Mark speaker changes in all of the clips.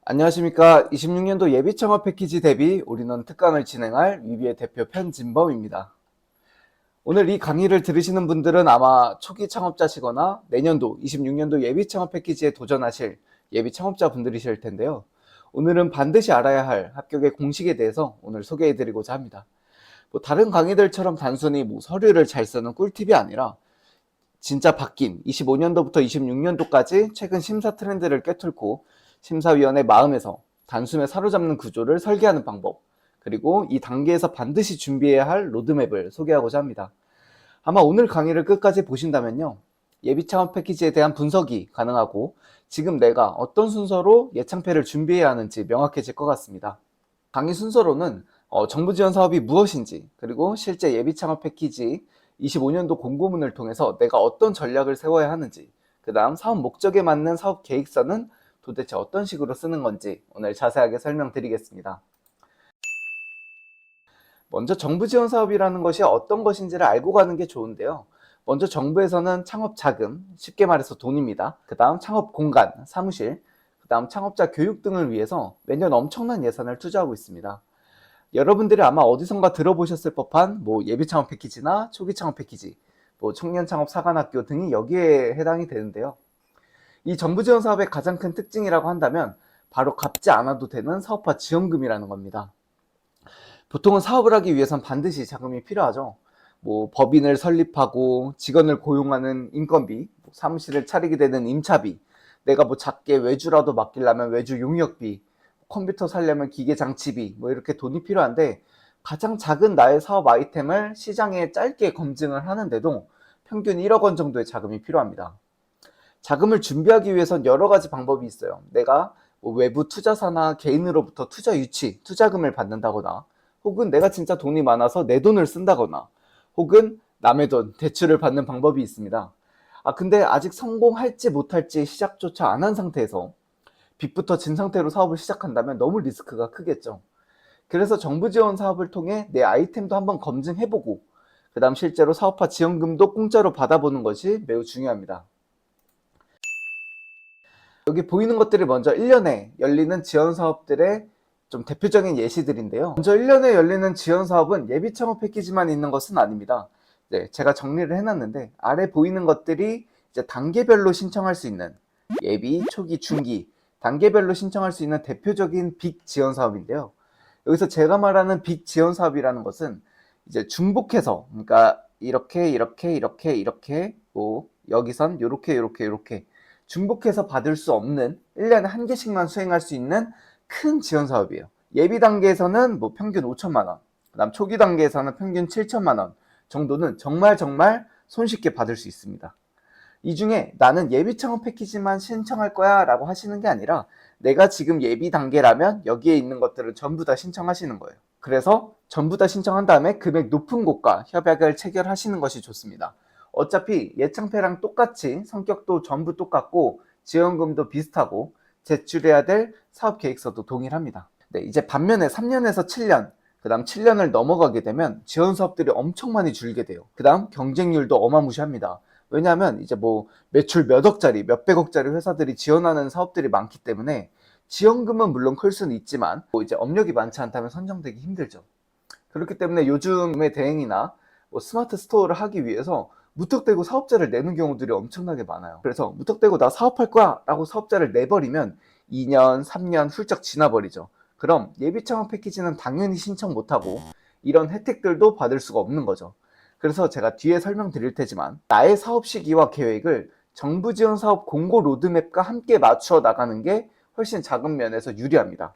Speaker 1: 안녕하십니까. 26년도 예비창업 패키지 대비 올인원 특강을 진행할 위비의 대표 편진범입니다. 오늘 이 강의를 들으시는 분들은 아마 초기 창업자시거나 내년도 26년도 예비창업 패키지에 도전하실 예비창업자 분들이실 텐데요. 오늘은 반드시 알아야 할 합격의 공식에 대해서 오늘 소개해드리고자 합니다. 다른 강의들처럼 단순히 서류를 잘 쓰는 꿀팁이 아니라 진짜 바뀐 25년도부터 26년도까지 최근 심사 트렌드를 꿰뚫고 심사위원의 마음에서 단숨에 사로잡는 구조를 설계하는 방법, 그리고 이 단계에서 반드시 준비해야 할 로드맵을 소개하고자 합니다. 아마 오늘 강의를 끝까지 보신다면요, 예비창업 패키지에 대한 분석이 가능하고 지금 내가 어떤 순서로 예창패를 준비해야 하는지 명확해질 것 같습니다. 강의 순서로는 정부 지원 사업이 무엇인지, 그리고 실제 예비창업 패키지 25년도 공고문을 통해서 내가 어떤 전략을 세워야 하는지, 그 다음 사업 목적에 맞는 사업 계획서는 도대체 어떤 식으로 쓰는 건지 오늘 자세하게 설명드리겠습니다. 먼저 정부 지원 사업이라는 것이 어떤 것인지를 알고 가는 게 좋은데요. 먼저 정부에서는 창업 자금, 쉽게 말해서 돈입니다. 그 다음 창업 공간, 사무실, 그 다음 창업자 교육 등을 위해서 매년 엄청난 예산을 투자하고 있습니다. 여러분들이 아마 어디선가 들어보셨을 법한 예비 창업 패키지나 초기 창업 패키지, 청년 창업 사관학교 등이 여기에 해당이 되는데요. 이 정부 지원 사업의 가장 큰 특징이라고 한다면 바로 갚지 않아도 되는 사업화 지원금이라는 겁니다. 보통은 사업을 하기 위해선 반드시 자금이 필요하죠. 법인을 설립하고 직원을 고용하는 인건비, 사무실을 차리게 되는 임차비, 내가 작게 외주라도 맡기려면 외주 용역비, 컴퓨터 사려면 기계 장치비, 이렇게 돈이 필요한데 가장 작은 나의 사업 아이템을 시장에 짧게 검증을 하는데도 평균 1억 원 정도의 자금이 필요합니다. 자금을 준비하기 위해선 여러 가지 방법이 있어요. 내가 외부 투자사나 개인으로부터 투자 유치, 투자금을 받는다거나, 혹은 내가 진짜 돈이 많아서 내 돈을 쓴다거나, 혹은 남의 돈, 대출을 받는 방법이 있습니다. 근데 아직 성공할지 못할지 시작조차 안 한 상태에서 빚부터 진 상태로 사업을 시작한다면 너무 리스크가 크겠죠. 그래서 정부 지원 사업을 통해 내 아이템도 한번 검증해보고, 그 다음 실제로 사업화 지원금도 공짜로 받아보는 것이 매우 중요합니다. 여기 보이는 것들이 먼저 1년에 열리는 지원 사업들의 좀 대표적인 예시들인데요. 먼저 1년에 열리는 지원 사업은 예비 창업 패키지만 있는 것은 아닙니다. 제가 정리를 해놨는데 아래 보이는 것들이 이제 단계별로 신청할 수 있는 예비, 초기, 중기 단계별로 신청할 수 있는 대표적인 빅 지원 사업인데요. 여기서 제가 말하는 빅 지원 사업이라는 것은 이제 중복해서, 그러니까 이렇게 여기선 요렇게 중복해서 받을 수 없는 1년에 한 개씩만 수행할 수 있는 큰 지원 사업이에요. 예비 단계에서는 평균 5천만 원, 그다음 초기 단계에서는 평균 7천만 원 정도는 정말 손쉽게 받을 수 있습니다. 이 중에 나는 예비 창업 패키지만 신청할 거야 라고 하시는 게 아니라 내가 지금 예비 단계라면 여기에 있는 것들을 전부 다 신청하시는 거예요. 그래서 전부 다 신청한 다음에 금액 높은 곳과 협약을 체결하시는 것이 좋습니다. 어차피 예창패랑 똑같이 성격도 전부 똑같고 지원금도 비슷하고 제출해야 될 사업계획서도 동일합니다. 이제 반면에 3년에서 7년, 그 다음 7년을 넘어가게 되면 지원 사업들이 엄청 많이 줄게 돼요. 그 다음 경쟁률도 어마무시합니다. 왜냐하면 이제 매출 몇 억짜리, 몇백억짜리 회사들이 지원하는 사업들이 많기 때문에 지원금은 물론 클 수는 있지만 이제 업력이 많지 않다면 선정되기 힘들죠. 그렇기 때문에 요즘의 대행이나 스마트 스토어를 하기 위해서 무턱대고 사업자를 내는 경우들이 엄청나게 많아요. 그래서 무턱대고 나 사업할 거야 라고 사업자를 내버리면 2년, 3년 훌쩍 지나버리죠. 그럼 예비 창업 패키지는 당연히 신청 못하고 이런 혜택들도 받을 수가 없는 거죠. 그래서 제가 뒤에 설명드릴 테지만 나의 사업 시기와 계획을 정부 지원 사업 공고 로드맵과 함께 맞추어 나가는 게 훨씬 자금 면에서 유리합니다.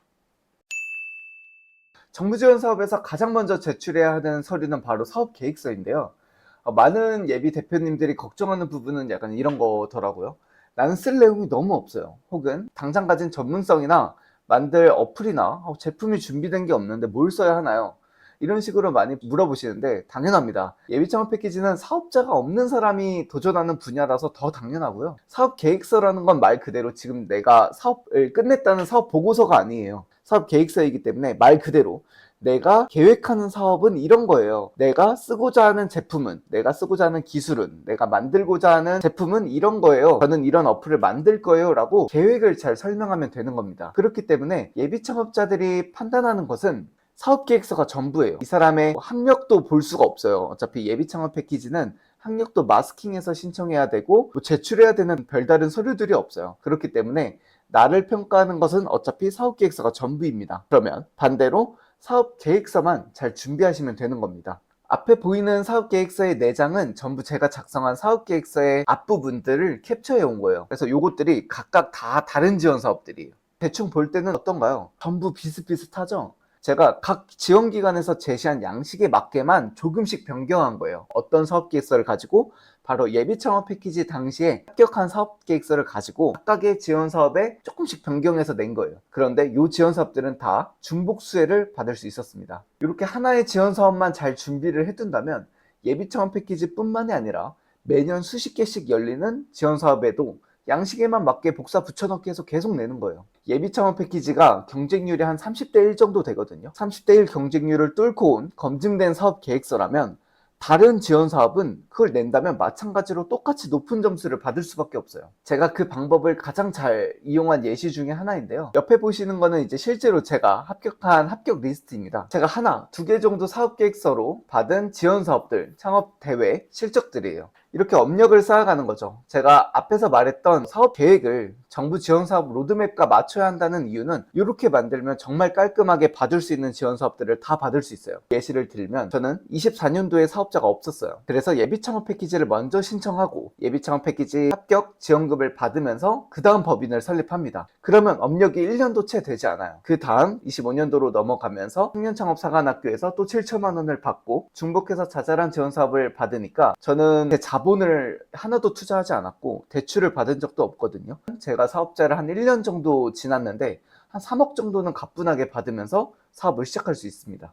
Speaker 1: 정부 지원 사업에서 가장 먼저 제출해야 하는 서류는 바로 사업 계획서인데요. 많은 예비 대표님들이 걱정하는 부분은 약간 이런 거더라고요. 나는 쓸 내용이 너무 없어요. 혹은 당장 가진 전문성이나 만들 어플이나 제품이 준비된 게 없는데 뭘 써야 하나요? 이런 식으로 많이 물어보시는데 당연합니다. 예비창업 패키지는 사업자가 없는 사람이 도전하는 분야라서 더 당연하고요. 사업 계획서라는 건 말 그대로 지금 내가 사업을 끝냈다는 사업 보고서가 아니에요. 사업 계획서이기 때문에 말 그대로 내가 계획하는 사업은 이런 거예요. 내가 쓰고자 하는 제품은, 내가 쓰고자 하는 기술은, 내가 만들고자 하는 제품은 이런 거예요. 저는 이런 어플을 만들 거예요 라고 계획을 잘 설명하면 되는 겁니다. 그렇기 때문에 예비 창업자들이 판단하는 것은 사업계획서가 전부예요. 이 사람의 학력도 볼 수가 없어요. 어차피 예비 창업 패키지는 학력도 마스킹해서 신청해야 되고 제출해야 되는 별다른 서류들이 없어요. 그렇기 때문에 나를 평가하는 것은 어차피 사업계획서가 전부입니다. 그러면 반대로 사업계획서만 잘 준비하시면 되는 겁니다. 앞에 보이는 사업계획서의 4장은 전부 제가 작성한 사업계획서의 앞부분들을 캡처해 온 거예요. 그래서 요것들이 각각 다 다른 지원 사업들이에요. 대충 볼 때는 어떤가요? 전부 비슷비슷하죠? 제가 각 지원기관에서 제시한 양식에 맞게만 조금씩 변경한 거예요. 어떤 사업계획서를 가지고 바로 예비창업 패키지 당시에 합격한 사업계획서를 가지고 각각의 지원사업에 조금씩 변경해서 낸 거예요. 그런데 이 지원사업들은 다 중복수혜를 받을 수 있었습니다. 이렇게 하나의 지원사업만 잘 준비를 해둔다면 예비창업 패키지 뿐만이 아니라 매년 수십 개씩 열리는 지원사업에도 양식에만 맞게 복사 붙여넣기 해서 계속 내는 거예요. 예비창업 패키지가 경쟁률이 한 30대 1 정도 되거든요. 30대 1 경쟁률을 뚫고 온 검증된 사업 계획서라면 다른 지원 사업은 그걸 낸다면 마찬가지로 똑같이 높은 점수를 받을 수밖에 없어요. 제가 그 방법을 가장 잘 이용한 예시 중에 하나인데요. 옆에 보시는 거는 이제 실제로 제가 합격한 합격 리스트입니다. 제가 하나, 2개 정도 사업 계획서로 받은 지원 사업들, 창업 대회 실적들이에요. 이렇게 업력을 쌓아가는 거죠. 제가 앞에서 말했던 사업 계획을 정부 지원 사업 로드맵과 맞춰야 한다는 이유는 이렇게 만들면 정말 깔끔하게 받을 수 있는 지원 사업들을 다 받을 수 있어요. 예시를 들면 저는 24년도에 사업자가 없었어요. 그래서 예비창업 패키지를 먼저 신청하고 예비창업 패키지 합격 지원금을 받으면서 그 다음 법인을 설립합니다. 그러면 업력이 1년도 채 되지 않아요. 그 다음 25년도로 넘어가면서 청년창업사관학교에서 또 7천만 원을 받고 중복해서 자잘한 지원 사업을 받으니까 저는 제 자본을 하나도 투자하지 않았고 대출을 받은 적도 없거든요. 제가 사업자를 한 1년 정도 지났는데 한 3억 정도는 가뿐하게 받으면서 사업을 시작할 수 있습니다.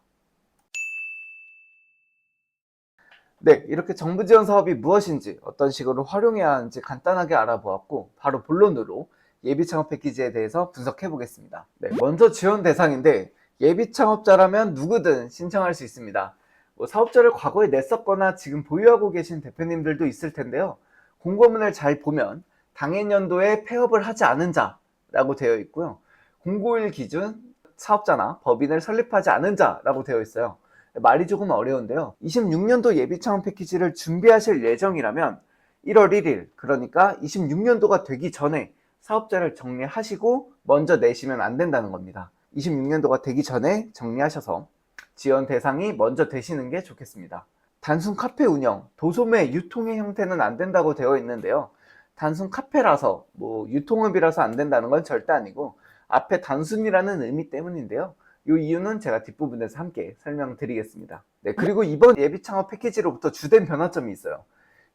Speaker 1: 네, 이렇게 정부 지원 사업이 무엇인지 어떤 식으로 활용해야 하는지 간단하게 알아보았고 바로 본론으로 예비 창업 패키지에 대해서 분석해 보겠습니다. 네, 먼저 지원 대상인데 예비 창업자라면 누구든 신청할 수 있습니다. 사업자를 과거에 냈었거나 지금 보유하고 계신 대표님들도 있을 텐데요. 공고문을 잘 보면 당해년도에 폐업을 하지 않은 자라고 되어 있고요. 공고일 기준 사업자나 법인을 설립하지 않은 자라고 되어 있어요. 말이 조금 어려운데요. 26년도 예비창업 패키지를 준비하실 예정이라면 1월 1일, 그러니까 26년도가 되기 전에 사업자를 정리하시고 먼저 내시면 안 된다는 겁니다. 26년도가 되기 전에 정리하셔서 지원 대상이 먼저 되시는 게 좋겠습니다. 단순 카페 운영, 도소매, 유통의 형태는 안 된다고 되어 있는데요. 단순 카페라서 유통업이라서 안 된다는 건 절대 아니고 앞에 단순이라는 의미 때문인데요. 이 이유는 제가 뒷부분에서 함께 설명드리겠습니다. 네, 그리고 이번 예비창업 패키지로부터 주된 변화점이 있어요.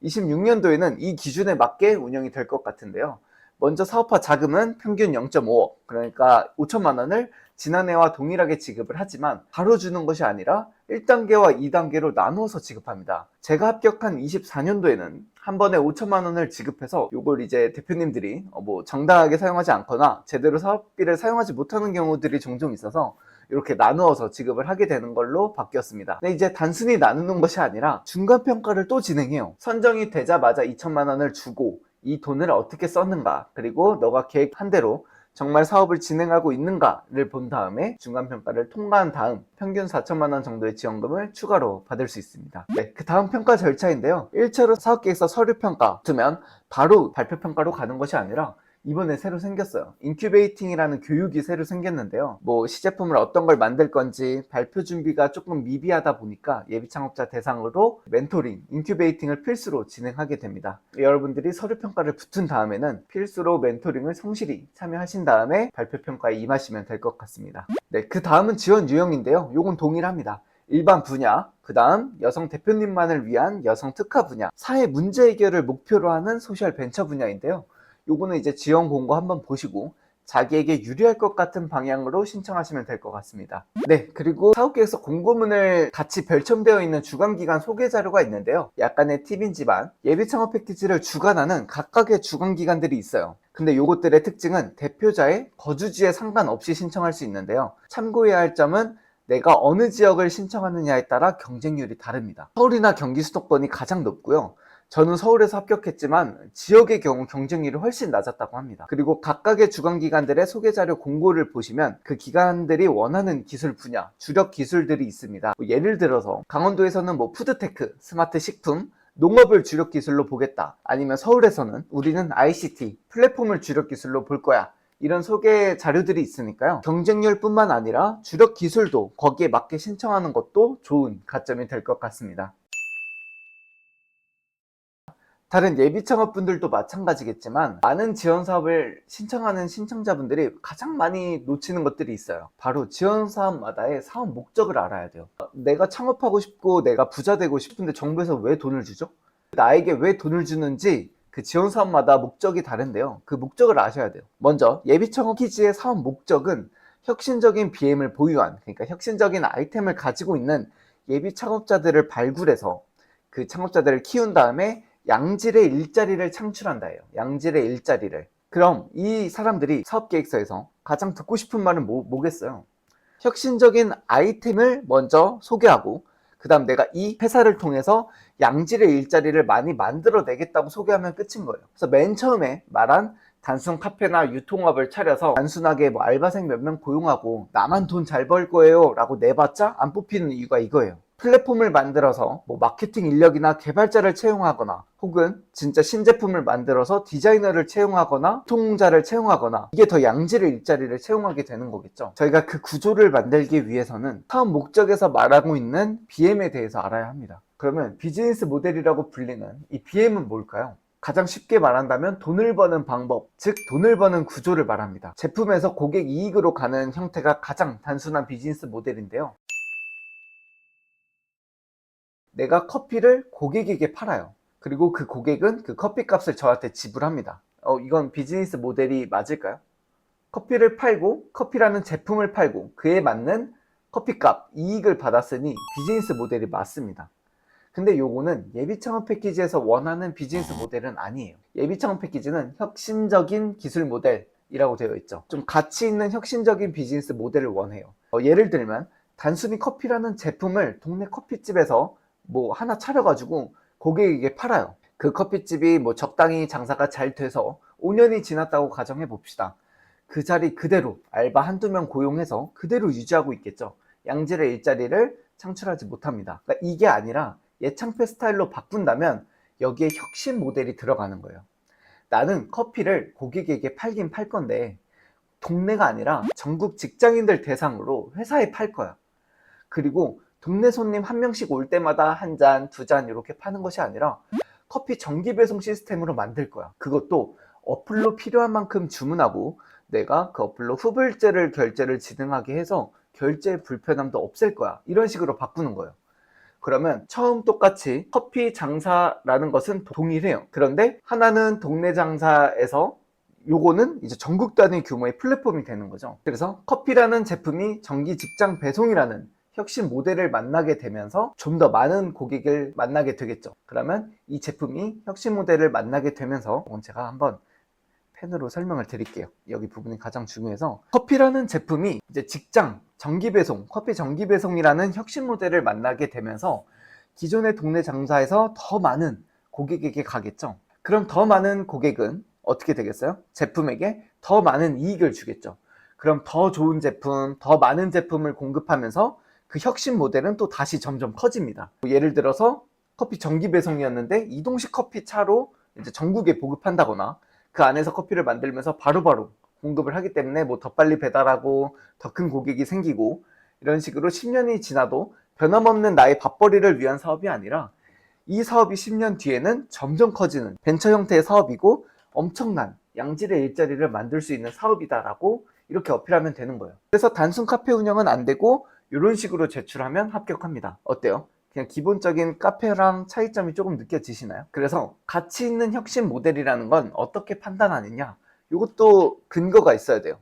Speaker 1: 26년도에는 이 기준에 맞게 운영이 될 것 같은데요. 먼저 사업화 자금은 평균 0.5억, 그러니까 5천만 원을 지난해와 동일하게 지급을 하지만 바로 주는 것이 아니라 1단계와 2단계로 나누어서 지급합니다. 제가 합격한 24년도에는 한 번에 5천만 원을 지급해서 이걸 이제 대표님들이 정당하게 사용하지 않거나 제대로 사업비를 사용하지 못하는 경우들이 종종 있어서 이렇게 나누어서 지급을 하게 되는 걸로 바뀌었습니다. 근데 이제 단순히 나누는 것이 아니라 중간평가를 또 진행해요. 선정이 되자마자 2천만 원을 주고 이 돈을 어떻게 썼는가, 그리고 너가 계획한 대로 정말 사업을 진행하고 있는가를 본 다음에 중간평가를 통과한 다음 평균 4천만 원 정도의 지원금을 추가로 받을 수 있습니다. 네, 그 다음 평가 절차인데요. 1차로 사업계획서 서류평가 두면 바로 발표평가로 가는 것이 아니라 이번에 새로 생겼어요. 인큐베이팅이라는 교육이 새로 생겼는데요. 시제품을 어떤 걸 만들 건지 발표 준비가 조금 미비하다 보니까 예비 창업자 대상으로 멘토링, 인큐베이팅을 필수로 진행하게 됩니다. 여러분들이 서류 평가를 붙은 다음에는 필수로 멘토링을 성실히 참여하신 다음에 발표 평가에 임하시면 될 것 같습니다. 네, 그 다음은 지원 유형인데요. 요건 동일합니다. 일반 분야, 그 다음 여성 대표님만을 위한 여성 특화 분야, 사회 문제 해결을 목표로 하는 소셜 벤처 분야인데요. 요거는 이제 지원 공고 한번 보시고 자기에게 유리할 것 같은 방향으로 신청하시면 될 것 같습니다. 네, 그리고 사업계획서 공고문을 같이 별첨되어 있는 주관기관 소개 자료가 있는데요. 약간의 팁이지만 예비 창업 패키지를 주관하는 각각의 주관기관들이 있어요. 근데 요것들의 특징은 대표자의 거주지에 상관없이 신청할 수 있는데요. 참고해야 할 점은 내가 어느 지역을 신청하느냐에 따라 경쟁률이 다릅니다. 서울이나 경기 수도권이 가장 높고요. 저는 서울에서 합격했지만 지역의 경우 경쟁률이 훨씬 낮았다고 합니다. 그리고 각각의 주관기관들의 소개자료 공고를 보시면 그 기관들이 원하는 기술 분야, 주력 기술들이 있습니다. 예를 들어서 강원도에서는 푸드테크, 스마트 식품, 농업을 주력 기술로 보겠다. 아니면 서울에서는 우리는 ICT, 플랫폼을 주력 기술로 볼 거야. 이런 소개 자료들이 있으니까요. 경쟁률 뿐만 아니라 주력 기술도 거기에 맞게 신청하는 것도 좋은 가점이 될 것 같습니다. 다른 예비 창업분들도 마찬가지겠지만 많은 지원 사업을 신청하는 신청자분들이 가장 많이 놓치는 것들이 있어요. 바로 지원 사업마다의 사업 목적을 알아야 돼요. 내가 창업하고 싶고 내가 부자 되고 싶은데 정부에서 왜 돈을 주죠? 나에게 왜 돈을 주는지 그 지원 사업마다 목적이 다른데요. 그 목적을 아셔야 돼요. 먼저 예비 창업 키즈의 사업 목적은 혁신적인 BM을 보유한, 그러니까 혁신적인 아이템을 가지고 있는 예비 창업자들을 발굴해서 그 창업자들을 키운 다음에 양질의 일자리를 창출한다예요. 양질의 일자리를. 그럼 이 사람들이 사업계획서에서 가장 듣고 싶은 말은 뭐겠어요? 혁신적인 아이템을 먼저 소개하고 그 다음 내가 이 회사를 통해서 양질의 일자리를 많이 만들어내겠다고 소개하면 끝인 거예요. 그래서 맨 처음에 말한 단순 카페나 유통업을 차려서 단순하게 알바생 몇 명 고용하고 나만 돈 잘 벌 거예요 라고 내봤자 안 뽑히는 이유가 이거예요. 플랫폼을 만들어서 마케팅 인력이나 개발자를 채용하거나 혹은 진짜 신제품을 만들어서 디자이너를 채용하거나 유통자를 채용하거나 이게 더 양질의 일자리를 채용하게 되는 거겠죠. 저희가 그 구조를 만들기 위해서는 사업 목적에서 말하고 있는 BM에 대해서 알아야 합니다. 그러면 비즈니스 모델이라고 불리는 이 BM은 뭘까요? 가장 쉽게 말한다면 돈을 버는 방법, 즉 돈을 버는 구조를 말합니다. 제품에서 고객 이익으로 가는 형태가 가장 단순한 비즈니스 모델인데요. 내가 커피를 고객에게 팔아요. 그리고 그 고객은 그 커피 값을 저한테 지불합니다. 이건 비즈니스 모델이 맞을까요? 커피를 팔고 커피라는 제품을 팔고 그에 맞는 커피값, 이익을 받았으니 비즈니스 모델이 맞습니다. 근데 요거는 예비 창업 패키지에서 원하는 비즈니스 모델은 아니에요. 예비 창업 패키지는 혁신적인 기술 모델이라고 되어 있죠. 좀 가치 있는 혁신적인 비즈니스 모델을 원해요. 예를 들면 단순히 커피라는 제품을 동네 커피집에서 하나 차려가지고 고객에게 팔아요. 그 커피집이 적당히 장사가 잘 돼서 5년이 지났다고 가정해 봅시다. 그 자리 그대로 알바 한두 명 고용해서 그대로 유지하고 있겠죠. 양질의 일자리를 창출하지 못합니다. 그러니까 이게 아니라 예창패 스타일로 바꾼다면 여기에 혁신 모델이 들어가는 거예요. 나는 커피를 고객에게 팔긴 팔 건데 동네가 아니라 전국 직장인들 대상으로 회사에 팔 거야. 그리고 동네 손님 한 명씩 올 때마다 한 잔, 두 잔 이렇게 파는 것이 아니라 커피 정기 배송 시스템으로 만들 거야. 그것도 어플로 필요한 만큼 주문하고 내가 그 어플로 후불제를 결제를 진행하게 해서 결제 불편함도 없앨 거야. 이런 식으로 바꾸는 거예요. 그러면 처음 똑같이 커피 장사라는 것은 동일해요. 그런데 하나는 동네 장사에서 요거는 이제 전국 단위 규모의 플랫폼이 되는 거죠. 그래서 커피라는 제품이 정기 직장 배송이라는 혁신 모델을 만나게 되면서 좀 더 많은 고객을 만나게 되겠죠. 그러면 이 제품이 혁신 모델을 만나게 되면서 제가 한번 펜으로 설명을 드릴게요. 여기 부분이 가장 중요해서 커피라는 제품이 이제 직장 정기배송, 커피 정기배송이라는 혁신 모델을 만나게 되면서 기존의 동네 장사에서 더 많은 고객에게 가겠죠. 그럼 더 많은 고객은 어떻게 되겠어요? 제품에게 더 많은 이익을 주겠죠. 그럼 더 좋은 제품, 더 많은 제품을 공급하면서 그 혁신 모델은 또 다시 점점 커집니다. 예를 들어서 커피 정기배송이었는데 이동식 커피 차로 이제 전국에 보급한다거나 그 안에서 커피를 만들면서 바로바로 공급을 하기 때문에 더 빨리 배달하고 더 큰 고객이 생기고 이런 식으로 10년이 지나도 변함없는 나의 밥벌이를 위한 사업이 아니라 이 사업이 10년 뒤에는 점점 커지는 벤처 형태의 사업이고 엄청난 양질의 일자리를 만들 수 있는 사업이다라고 이렇게 어필하면 되는 거예요. 그래서 단순 카페 운영은 안 되고 이런 식으로 제출하면 합격합니다. 어때요? 그냥 기본적인 카페랑 차이점이 조금 느껴지시나요? 그래서 가치 있는 혁신 모델이라는 건 어떻게 판단하느냐? 이것도 근거가 있어야 돼요.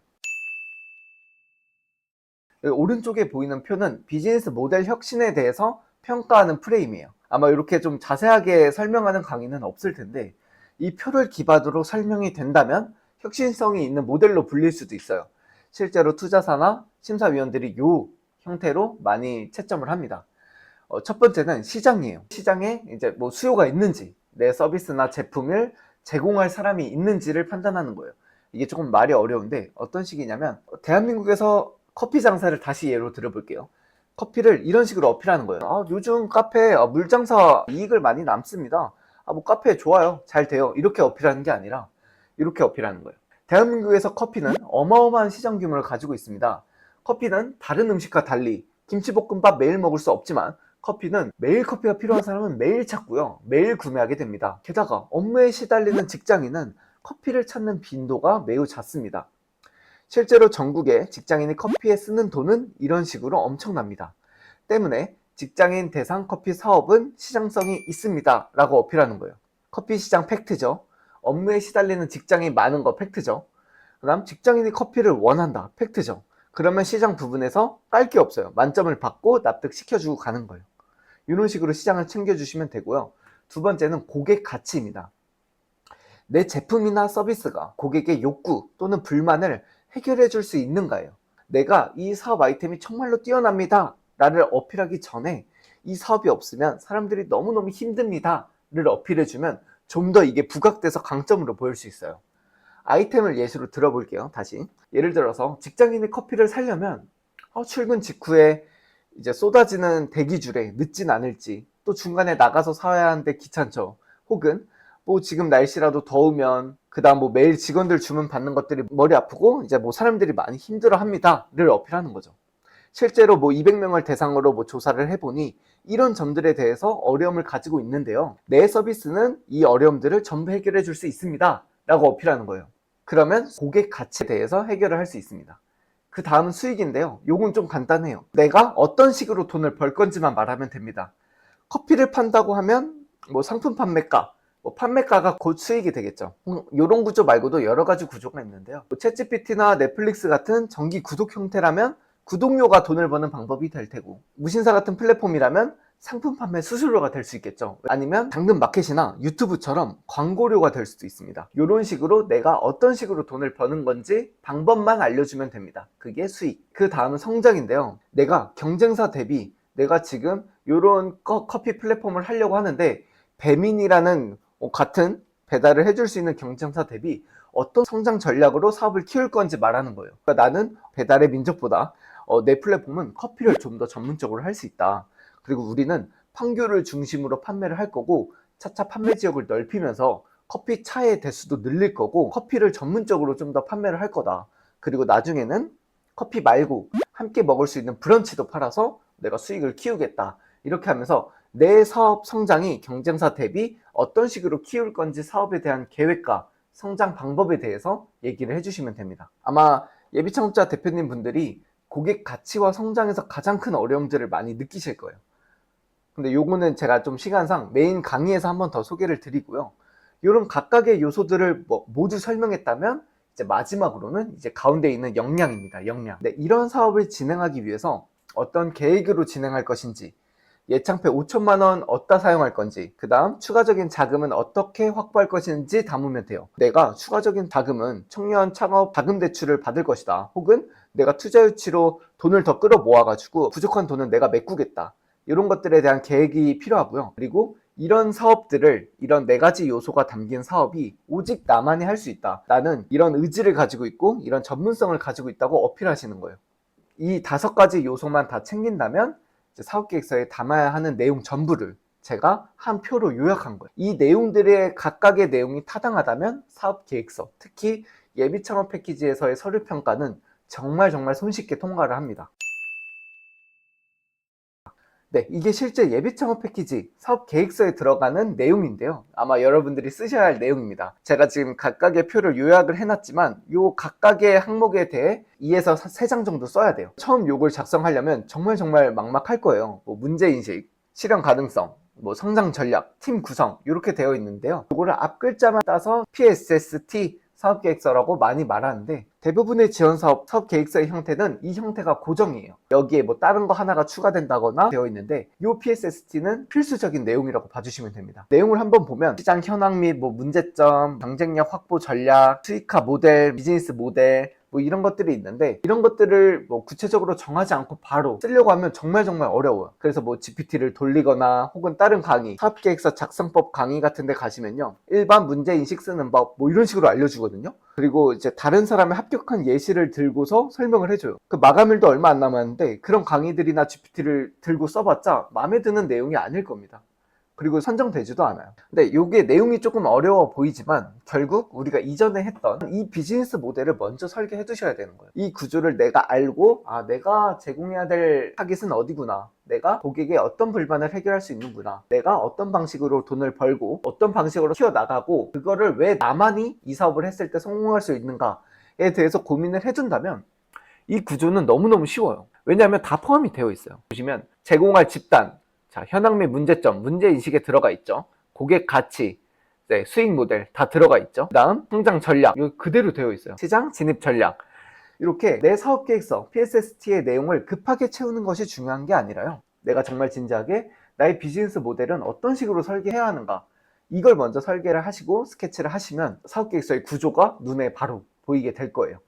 Speaker 1: 오른쪽에 보이는 표는 비즈니스 모델 혁신에 대해서 평가하는 프레임이에요. 아마 이렇게 좀 자세하게 설명하는 강의는 없을 텐데 이 표를 기반으로 설명이 된다면 혁신성이 있는 모델로 불릴 수도 있어요. 실제로 투자사나 심사위원들이 이 형태로 많이 채점을 합니다. 첫 번째는 시장이에요. 시장에 이제 뭐 수요가 있는지, 내 서비스나 제품을 제공할 사람이 있는지를 판단하는 거예요. 이게 조금 말이 어려운데 어떤 식이냐면 대한민국에서 커피 장사를 다시 예로 들어볼게요. 커피를 이런 식으로 어필하는 거예요. 요즘 카페 물장사 이익을 많이 남습니다. 뭐 카페 좋아요. 잘 돼요. 이렇게 어필하는 게 아니라 이렇게 어필하는 거예요. 대한민국에서 커피는 어마어마한 시장 규모를 가지고 있습니다. 커피는 다른 음식과 달리 김치볶음밥 매일 먹을 수 없지만 커피는 매일 커피가 필요한 사람은 매일 찾고요. 매일 구매하게 됩니다. 게다가 업무에 시달리는 직장인은 커피를 찾는 빈도가 매우 잦습니다. 실제로 전국에 직장인이 커피에 쓰는 돈은 이런 식으로 엄청납니다. 때문에 직장인 대상 커피 사업은 시장성이 있습니다 라고 어필하는 거예요. 커피 시장 팩트죠. 업무에 시달리는 직장인이 많은 거 팩트죠. 그 다음 직장인이 커피를 원한다 팩트죠. 그러면 시장 부분에서 깔 게 없어요. 만점을 받고 납득시켜주고 가는 거예요. 이런 식으로 시장을 챙겨주시면 되고요. 두 번째는 고객 가치입니다. 내 제품이나 서비스가 고객의 욕구 또는 불만을 해결해 줄 수 있는가요? 내가 이 사업 아이템이 정말로 뛰어납니다 라를 어필하기 전에 이 사업이 없으면 사람들이 너무너무 힘듭니다 를 어필해 주면 좀 더 이게 부각돼서 강점으로 보일 수 있어요. 아이템을 예시로 들어볼게요. 다시 예를 들어서 직장인이 커피를 사려면 출근 직후에 이제 쏟아지는 대기줄에 늦진 않을지, 또 중간에 나가서 사야 하는데 귀찮죠. 혹은 뭐 지금 날씨라도 더우면 그 다음 뭐 매일 직원들 주문 받는 것들이 머리 아프고 이제 뭐 사람들이 많이 힘들어 합니다를 어필하는 거죠. 실제로 뭐 200명을 대상으로 뭐 조사를 해보니 이런 점들에 대해서 어려움을 가지고 있는데요. 내 서비스는 이 어려움들을 전부 해결해 줄 수 있습니다 라고 어필하는 거예요. 그러면 고객 가치에 대해서 해결을 할 수 있습니다. 그 다음은 수익인데요. 요건 좀 간단해요. 내가 어떤 식으로 돈을 벌 건지만 말하면 됩니다. 커피를 판다고 하면 뭐 상품 판매가, 뭐 판매가가 곧 수익이 되겠죠. 이런 구조 말고도 여러 가지 구조가 있는데요. 챗GPT나 넷플릭스 같은 정기 구독 형태라면 구독료가 돈을 버는 방법이 될 테고, 무신사 같은 플랫폼이라면 상품 판매 수수료가 될 수 있겠죠. 아니면 당근마켓이나 유튜브처럼 광고료가 될 수도 있습니다. 이런 식으로 내가 어떤 식으로 돈을 버는 건지 방법만 알려주면 됩니다. 그게 수익. 그 다음은 성장인데요. 내가 경쟁사 대비 내가 지금 이런 커피 플랫폼을 하려고 하는데 배민이라는 같은 배달을 해줄 수 있는 경쟁사 대비 어떤 성장 전략으로 사업을 키울 건지 말하는 거예요. 그러니까 나는 배달의 민족보다 내 플랫폼은 커피를 좀 더 전문적으로 할 수 있다. 그리고 우리는 판교를 중심으로 판매를 할 거고 차차 판매 지역을 넓히면서 커피 차의 대수도 늘릴 거고 커피를 전문적으로 좀 더 판매를 할 거다. 그리고 나중에는 커피 말고 함께 먹을 수 있는 브런치도 팔아서 내가 수익을 키우겠다. 이렇게 하면서 내 사업 성장이 경쟁사 대비 어떤 식으로 키울 건지 사업에 대한 계획과 성장 방법에 대해서 얘기를 해주시면 됩니다. 아마 예비창업자 대표님 분들이 고객 가치와 성장에서 가장 큰 어려움들을 많이 느끼실 거예요. 근데 요거는 제가 좀 시간상 메인 강의에서 한번 더 소개를 드리고요. 이런 각각의 요소들을 모두 설명했다면 이제 마지막으로는 이제 가운데 있는 역량입니다. 역량. 네, 이런 사업을 진행하기 위해서 어떤 계획으로 진행할 것인지, 예창패 5천만 원 어디다 사용할 건지, 그 다음 추가적인 자금은 어떻게 확보할 것인지 담으면 돼요. 내가 추가적인 자금은 청년 창업 자금 대출을 받을 것이다. 혹은 내가 투자 유치로 돈을 더 끌어 모아가지고 부족한 돈은 내가 메꾸겠다. 이런 것들에 대한 계획이 필요하고요. 그리고 이런 사업들을, 이런 4가지 요소가 담긴 사업이 오직 나만이 할 수 있다. 나는 이런 의지를 가지고 있고 이런 전문성을 가지고 있다고 어필하시는 거예요. 이 5가지 요소만 다 챙긴다면 이제 사업계획서에 담아야 하는 내용 전부를 제가 한 표로 요약한 거예요. 이 내용들의 각각의 내용이 타당하다면 사업계획서, 특히 예비창업 패키지에서의 서류평가는 정말 손쉽게 통과를 합니다. 네, 이게 실제 예비창업 패키지 사업 계획서에 들어가는 내용인데요. 아마 여러분들이 쓰셔야 할 내용입니다. 제가 지금 각각의 표를 요약을 해놨지만 이 각각의 항목에 대해 2에서 3장 정도 써야 돼요. 처음 요걸 작성하려면 정말 막막할 거예요. 뭐 문제인식, 실현 가능성, 뭐 성장 전략, 팀 구성 이렇게 되어 있는데요. 이거를 앞글자만 따서 PSST 사업계획서라고 많이 말하는데, 대부분의 지원사업 사업계획서의 형태는 이 형태가 고정이에요. 여기에 뭐 다른 거 하나가 추가된다거나 되어 있는데, 이 PSST는 필수적인 내용이라고 봐주시면 됩니다. 내용을 한번 보면 시장 현황 및 뭐 문제점, 경쟁력 확보 전략, 수익화 모델, 비즈니스 모델, 뭐 이런 것들이 있는데, 이런 것들을 뭐 구체적으로 정하지 않고 바로 쓰려고 하면 정말 어려워요. 그래서 뭐 GPT를 돌리거나 혹은 다른 강의, 사업계획서 작성법 강의 같은 데 가시면요, 일반 문제인식 쓰는 법 뭐 이런 식으로 알려주거든요. 그리고 이제 다른 사람의 합격한 예시를 들고서 설명을 해줘요. 그 마감일도 얼마 안 남았는데 그런 강의들이나 GPT를 들고 써봤자 마음에 드는 내용이 아닐 겁니다. 그리고 선정되지도 않아요. 근데 이게 내용이 조금 어려워 보이지만 결국 우리가 이전에 했던 이 비즈니스 모델을 먼저 설계해 두셔야 되는 거예요. 이 구조를 내가 알고, 내가 제공해야 될 타깃은 어디구나, 내가 고객의 어떤 불만을 해결할 수 있는구나, 내가 어떤 방식으로 돈을 벌고 어떤 방식으로 키워나가고 그거를 왜 나만이 이 사업을 했을 때 성공할 수 있는가에 대해서 고민을 해둔다면 이 구조는 너무너무 쉬워요. 왜냐하면 다 포함이 되어 있어요. 보시면 제공할 집단, 자, 현황 및 문제점, 문제인식에 들어가 있죠. 고객 가치, 네, 수익 모델 다 들어가 있죠. 그 다음 성장 전략, 이거 그대로 되어 있어요. 시장 진입 전략. 이렇게 내 사업계획서, PSST의 내용을 급하게 채우는 것이 중요한 게 아니라요, 내가 정말 진지하게 나의 비즈니스 모델은 어떤 식으로 설계해야 하는가, 이걸 먼저 설계를 하시고 스케치를 하시면 사업계획서의 구조가 눈에 바로 보이게 될 거예요.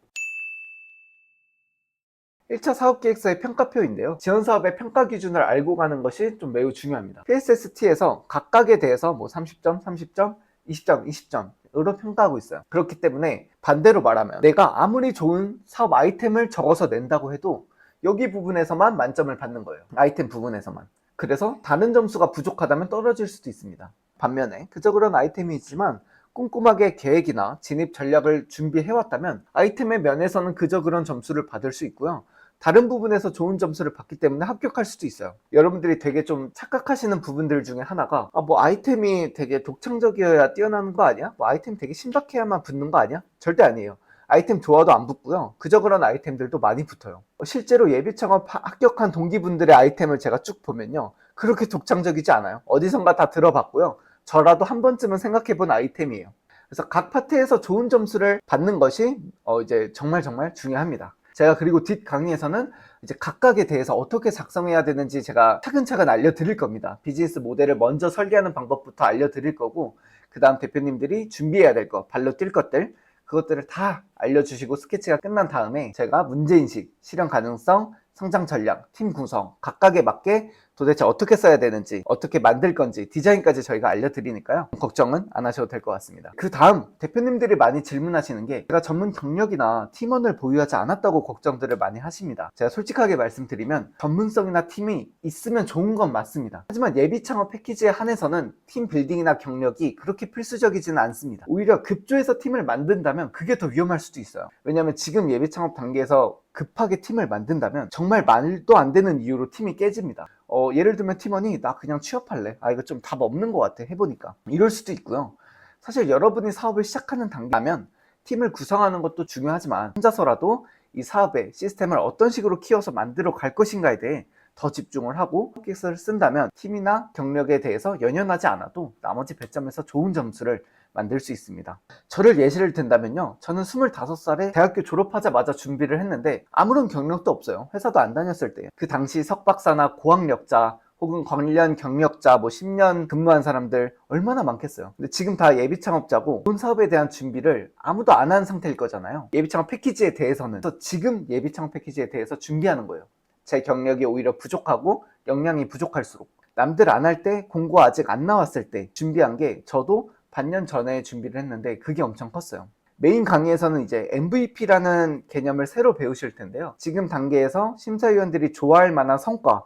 Speaker 1: 1차 사업계획서의 평가표인데요. 지원사업의 평가 기준을 알고 가는 것이 좀 매우 중요합니다. PSST에서 각각에 대해서 뭐 30점, 30점, 20점, 20점으로 평가하고 있어요. 그렇기 때문에 반대로 말하면 내가 아무리 좋은 사업 아이템을 적어서 낸다고 해도 여기 부분에서만 만점을 받는 거예요. 아이템 부분에서만. 그래서 다른 점수가 부족하다면 떨어질 수도 있습니다. 반면에 그저 그런 아이템이 있지만 꼼꼼하게 계획이나 진입 전략을 준비해왔다면 아이템의 면에서는 그저 그런 점수를 받을 수 있고요, 다른 부분에서 좋은 점수를 받기 때문에 합격할 수도 있어요. 여러분들이 되게 좀 착각하시는 부분들 중에 하나가, 뭐 아이템이 되게 독창적이어야 뛰어나는 거 아니야? 뭐 아이템 되게 신박해야만 붙는 거 아니야? 절대 아니에요. 아이템 좋아도 안 붙고요, 그저 그런 아이템들도 많이 붙어요. 실제로 예비창업 합격한 동기분들의 아이템을 제가 쭉 보면요, 그렇게 독창적이지 않아요. 어디선가 다 들어봤고요, 저라도 한 번쯤은 생각해본 아이템이에요. 그래서 각 파트에서 좋은 점수를 받는 것이 이제 정말 중요합니다. 제가 그리고 뒷 강의에서는 이제 각각에 대해서 어떻게 작성해야 되는지 제가 차근차근 알려드릴 겁니다. 비즈니스 모델을 먼저 설계하는 방법부터 알려드릴 거고, 그 다음 대표님들이 준비해야 될 것, 발로 뛸 것들, 그것들을 다 알려주시고 스케치가 끝난 다음에 제가 문제인식, 실현 가능성, 성장 전략, 팀 구성 각각에 맞게 도대체 어떻게 써야 되는지, 어떻게 만들 건지 디자인까지 저희가 알려드리니까요, 걱정은 안 하셔도 될 것 같습니다. 그 다음 대표님들이 많이 질문하시는 게, 제가 전문 경력이나 팀원을 보유하지 않았다고 걱정들을 많이 하십니다. 제가 솔직하게 말씀드리면 전문성이나 팀이 있으면 좋은 건 맞습니다. 하지만 예비 창업 패키지에 한해서는 팀 빌딩이나 경력이 그렇게 필수적이지는 않습니다. 오히려 급조해서 팀을 만든다면 그게 더 위험할 수도 있어요. 왜냐하면 지금 예비 창업 단계에서 급하게 팀을 만든다면 정말 말도 안 되는 이유로 팀이 깨집니다. 예를 들면 팀원이 나 그냥 취업할래, 이거 좀 답 없는 것 같아 해보니까, 이럴 수도 있고요. 사실 여러분이 사업을 시작하는 단계라면 팀을 구성하는 것도 중요하지만 혼자서라도 이 사업의 시스템을 어떤 식으로 키워서 만들어 갈 것인가에 대해 더 집중을 하고 계획서를 쓴다면 팀이나 경력에 대해서 연연하지 않아도 나머지 배점에서 좋은 점수를 만들 수 있습니다. 저를 예시를 든다면요, 저는 25살에 대학교 졸업하자마자 준비를 했는데 아무런 경력도 없어요. 회사도 안 다녔을 때. 그 당시 석박사나 고학력자 혹은 관련 경력자, 뭐 10년 근무한 사람들 얼마나 많겠어요. 근데 지금 다 예비 창업자고 본 사업에 대한 준비를 아무도 안 한 상태일 거잖아요. 예비 창업 패키지에 대해서는. 그래서 지금 예비 창업 패키지에 대해서 준비하는 거예요. 제 경력이 오히려 부족하고 역량이 부족할수록. 남들 안 할 때, 공고 아직 안 나왔을 때 준비한 게 저도 반년 전에 준비를 했는데 그게 엄청 컸어요. 메인 강의에서는 이제 MVP라는 개념을 새로 배우실 텐데요, 지금 단계에서 심사위원들이 좋아할 만한 성과,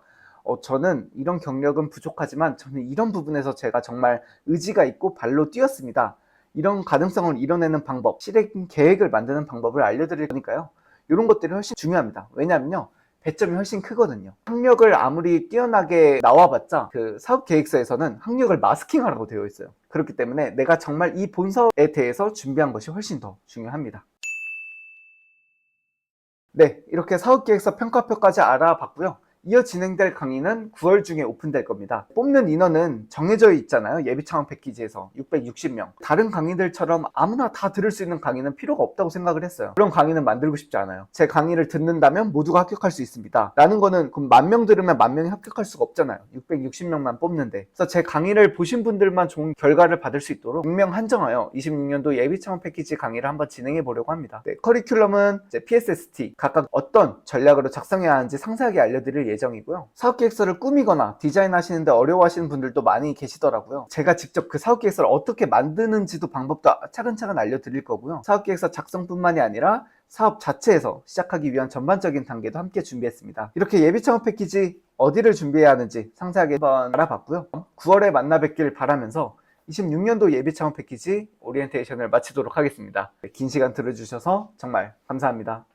Speaker 1: 저는 이런 경력은 부족하지만 저는 이런 부분에서 제가 정말 의지가 있고 발로 뛰었습니다, 이런 가능성을 이뤄내는 방법, 실행 계획을 만드는 방법을 알려드릴 거니까요, 이런 것들이 훨씬 중요합니다. 왜냐면요, 배점이 훨씬 크거든요. 학력을 아무리 뛰어나게 나와봤자 그 사업 계획서에서는 학력을 마스킹하라고 되어 있어요. 그렇기 때문에 내가 정말 이 본사업에 대해서 준비한 것이 훨씬 더 중요합니다. 네, 이렇게 사업 계획서 평가표까지 알아봤고요. 이어 진행될 강의는 9월 중에 오픈될 겁니다. 뽑는 인원은 정해져 있잖아요. 예비 창업 패키지에서 660명. 다른 강의들처럼 아무나 다 들을 수 있는 강의는 필요가 없다고 생각을 했어요. 그런 강의는 만들고 싶지 않아요. 제 강의를 듣는다면 모두가 합격할 수 있습니다. 라는 거는 그럼 10,000명 들으면 10,000명이 합격할 수가 없잖아요. 660명만 뽑는데. 그래서 제 강의를 보신 분들만 좋은 결과를 받을 수 있도록 6명 한정하여 26년도 예비 창업 패키지 강의를 한번 진행해 보려고 합니다. 네, 커리큘럼은 이제 PSST 각각 어떤 전략으로 작성해야 하는지 상세하게 알려드릴 예정이고요. 사업계획서를 꾸미거나 디자인하시는데 어려워하시는 분들도 많이 계시더라고요. 제가 직접 그 사업계획서를 어떻게 만드는지도 방법도 차근차근 알려드릴 거고요. 사업계획서 작성뿐만이 아니라 사업 자체에서 시작하기 위한 전반적인 단계도 함께 준비했습니다. 이렇게 예비 창업 패키지 어디를 준비해야 하는지 상세하게 한번 알아봤고요. 9월에 만나 뵙길 바라면서 26년도 예비 창업 패키지 오리엔테이션을 마치도록 하겠습니다. 긴 시간 들어주셔서 정말 감사합니다.